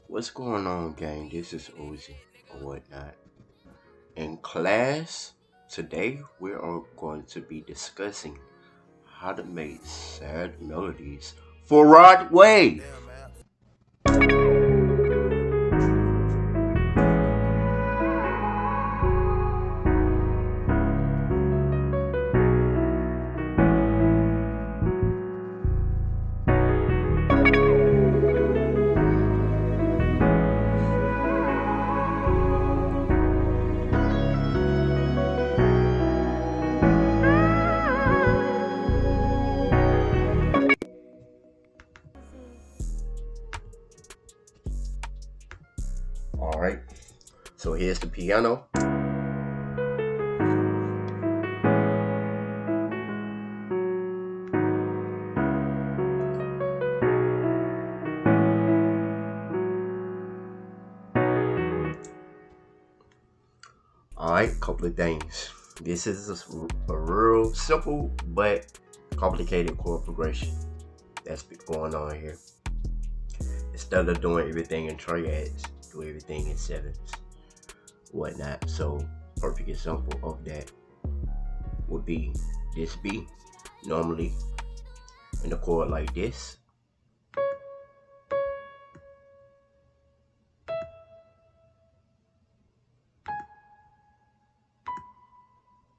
What's going on, gang? This is Uzi or whatnot. In class, today we are going to be discussing how to make sad melodies for Rod Wave. All right. So here's the piano. All right, couple of things. This is a real simple but complicated chord progression that's been going on here. Instead of doing everything in triads, do everything in sevenths, whatnot. So, perfect example of that would be this B. Normally, in a chord like this,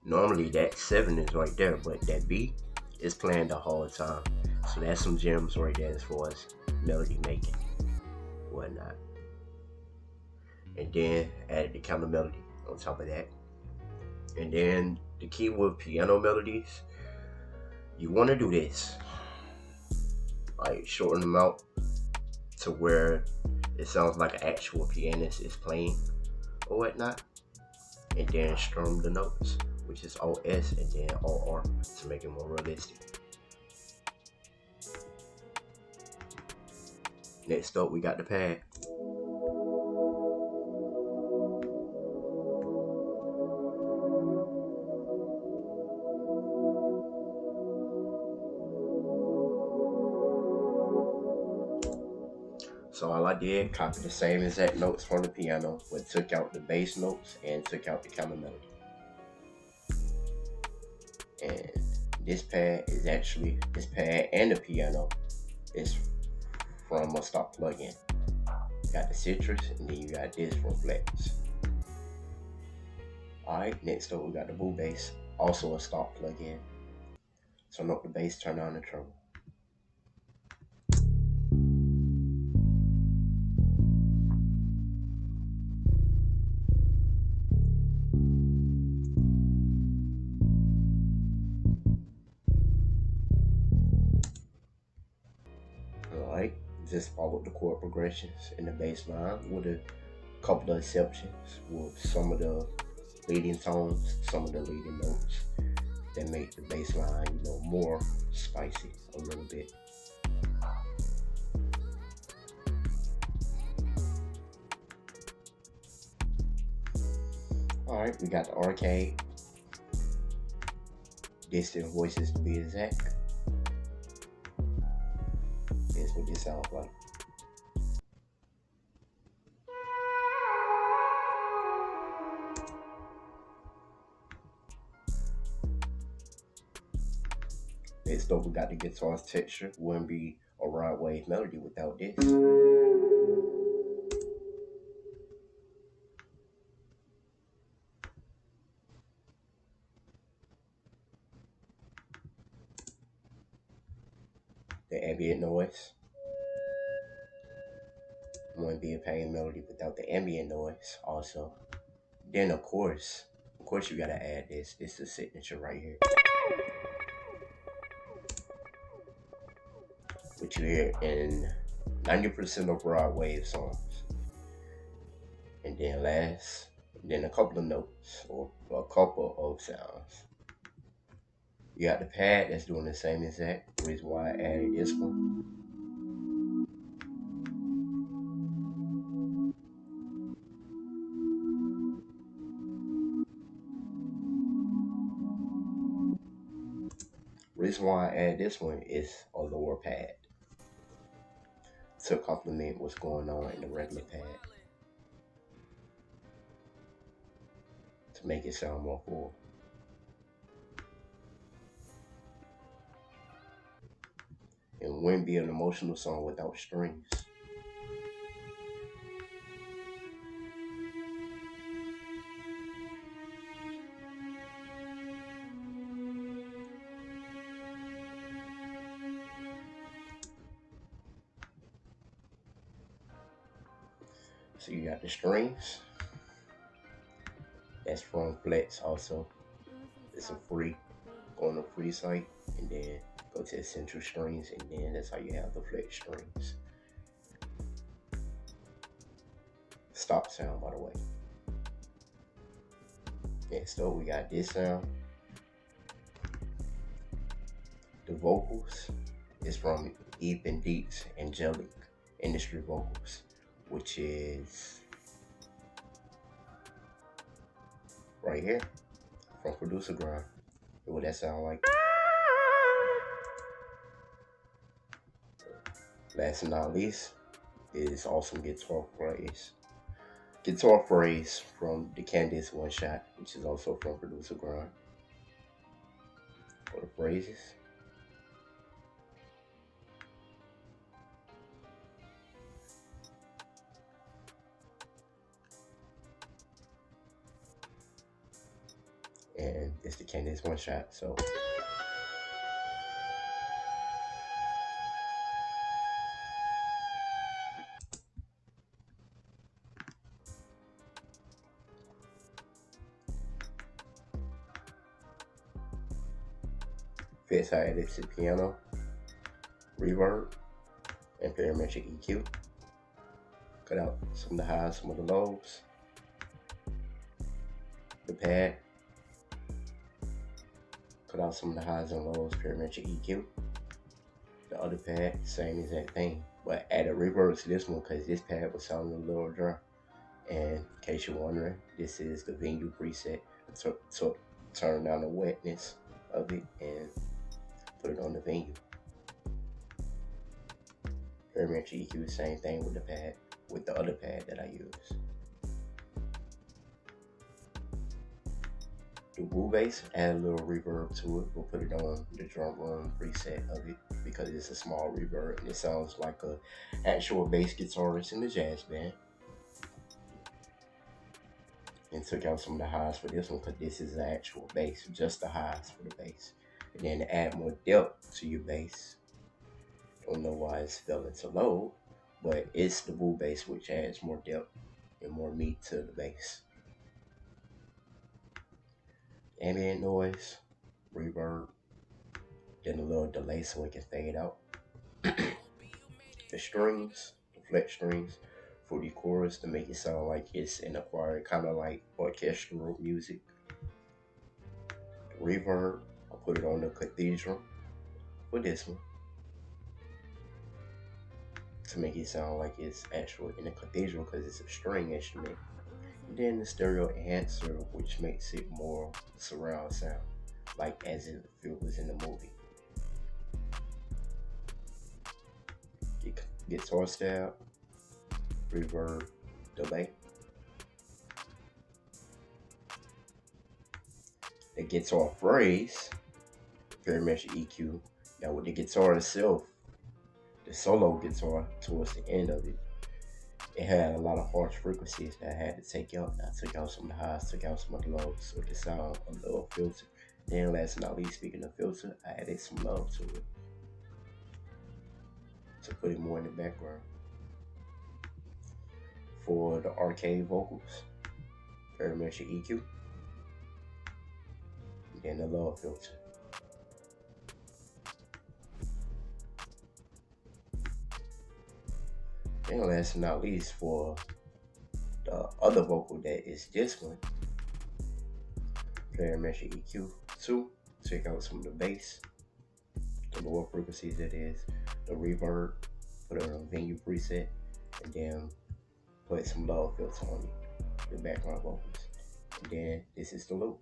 normally that 7 is right there, but that B is playing the whole time. So that's some gems right there as far as melody making, whatnot. And then add the counter melody on top of that. And then the key with piano melodies, you want to do this, like shorten them out to where it sounds like an actual pianist is playing or whatnot, and then strum the notes, which is all S and then all R to make it more realistic. Next up, we got the pad. So all I did, copied the same exact notes from the piano, but took out the bass notes and took out the counter melody. And this pad and the piano is from a stock plugin. Got the citrus, and then you got this from Flex. Alright, next up we got the Boo bass, also a stock plugin. So note the bass, turn on the treble. Alright, just follow the chord progressions in the bass line with a couple of exceptions with some of the leading tones, some of the leading notes that make the bass line, more spicy a little bit. Alright, we got the arcade, distant voices to be exact. That's what this sounds like. Next up, we got the guitar's texture. Wouldn't be a rod wave melody without this. The ambient noise. Wouldn't be a pain melody without the ambient noise also. Then of course you gotta add this. This is the signature right here, which you hear in 90% of rod wave songs. And then a couple of notes or a couple of sounds. You got the pad that's doing the same exact. Reason why I added this one. Reason why I add this one is a lower pad to complement what's going on in the regular pad to make it sound more full. It wouldn't be an emotional song without strings. So you got the strings. That's from Flex also. It's a free, go on the free site and then go to Essential Strings and then that's how you have the Flex strings. Stop sound, by the way. Next up, we got this sound. The vocals is from Ethan Deets Angelic Industry Vocals, which is right here from Producer Grind. What that sound like? Last and not least is awesome guitar phrase. Guitar phrase from the Candice One Shot, which is also from Producer Grind. For the phrases. And it's the Candice One Shot, so fits how I edit the piano, reverb, and parametric EQ. Cut out some of the highs, some of the lows. The pad. Cut out some of the highs and lows, parametric EQ. The other pad, same exact thing. But added reverb to this one because this pad was sounding a little dry. And in case you're wondering, this is the venue preset. So turn down the wetness of it and put it on the venue. Parametric EQ, same thing with the pad, with the other pad that I use. The Woo bass, add a little reverb to it. We'll put it on the drum room preset of it because it's a small reverb and it sounds like a actual bass guitarist in the jazz band. And took out some of the highs for this one because this is the actual bass, just the highs for the bass. And then to add more depth to your bass. Don't know why it's failing to load, but it's the Woo bass which adds more depth and more meat to the bass. Ambient noise, reverb, then a little delay so it can fade out. The strings, the flex strings for the chorus to make it sound like it's in a choir, kind of like orchestral music. The reverb, I put it on the cathedral for this one to make it sound like it's actually in a cathedral because it's a string instrument. And then the stereo enhancer, which makes it more surround sound, like as if it was in the movie. Guitar stab, reverb, delay. The guitar phrase, parametric EQ. Now with the guitar itself, the solo guitar towards the end of it, it had a lot of harsh frequencies that I had to take out. I took out some of the highs, took out some of the lows, so it could sound a little filtered. Then last but not least, speaking of filter, I added some love to it to put it more in the background. For the arcade vocals, parametric EQ, and then the love filter. And last but not least, for the other vocal that is this one, parametric EQ 2, check out some of the bass, the lower frequencies that is, the reverb, put it on venue preset, and then put some low filter on it, the background vocals. And then this is the loop.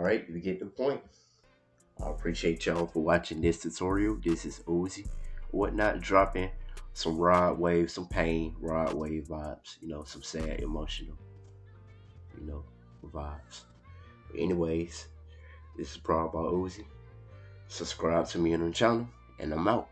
Alright, you get the point. I appreciate y'all for watching this tutorial. This is Uzi, whatnot, dropping some rod wave, some pain, rod wave vibes, some sad, emotional, you know, vibes. Anyways, this is Proud by Uzi. Subscribe to me on the channel, and I'm out.